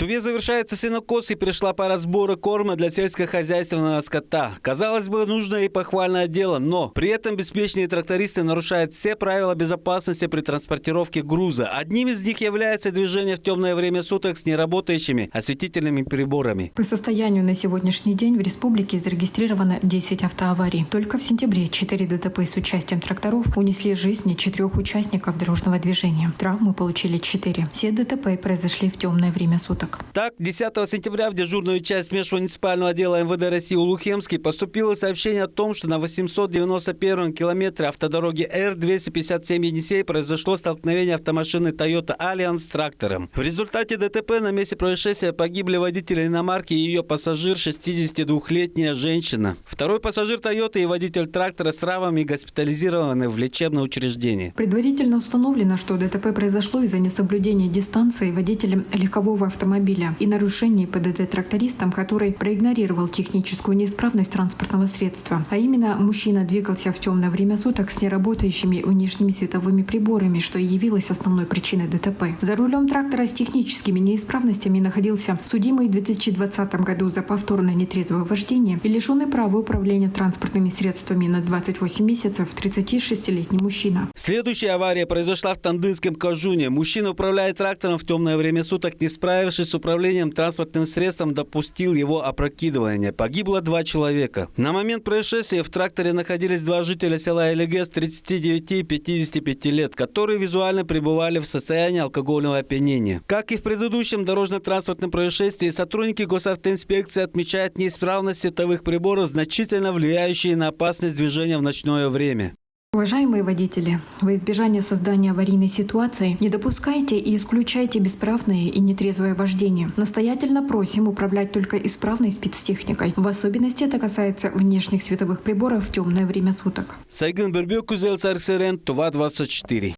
Туве завершается сенокос и пришла пора сбора корма для сельскохозяйственного скота. Казалось бы, нужное и похвальное дело, но при этом беспечные трактористы нарушают все правила безопасности при транспортировке груза. Одним из них является движение в темное время суток с неработающими осветительными приборами. По состоянию на сегодняшний день в республике зарегистрировано 10 автоаварий. Только в сентябре 4 ДТП с участием тракторов унесли жизни 4 участников дорожного движения. Травмы получили 4. Все ДТП произошли в темное время суток. Так, 10 сентября в дежурную часть межмуниципального отдела МВД России Улухемский поступило сообщение о том, что на 891 километре автодороги Р-257 Енисей произошло столкновение автомашины Toyota Alliance с трактором. В результате ДТП на месте происшествия погибли водитель иномарки и ее пассажир, 62-летняя женщина. Второй пассажир Toyota и водитель трактора с травмами госпитализированы в лечебное учреждение. Предварительно установлено, что ДТП произошло из-за несоблюдения дистанции водителем легкового автомобиля и нарушений ПДД трактористом, который проигнорировал техническую неисправность транспортного средства. А именно, мужчина двигался в темное время суток с неработающими внешними световыми приборами, что и явилось основной причиной ДТП. За рулем трактора с техническими неисправностями находился судимый в 2020 году за повторное нетрезвое вождение и лишенный права управления транспортными средствами на 28 месяцев 36-летний мужчина. Следующая авария произошла в Тандынском Кожуне. Мужчина, управляя трактором в темное время суток, не справившись с управлением транспортным средством, допустил его опрокидывание. Погибло 2 человека. На момент происшествия в тракторе находились 2 жителя села Элегес 39 и 55 лет, которые визуально пребывали в состоянии алкогольного опьянения. Как и в предыдущем дорожно-транспортном происшествии, сотрудники госавтоинспекции отмечают неисправность световых приборов, значительно влияющие на опасность движения в ночное время. Уважаемые водители, во избежание создания аварийной ситуации не допускайте и исключайте бесправное и нетрезвое вождение. Настоятельно просим управлять только исправной спецтехникой. В особенности это касается внешних световых приборов в темное время суток. Сайгын Бербек, Кузел Сарксерен, Тува 24.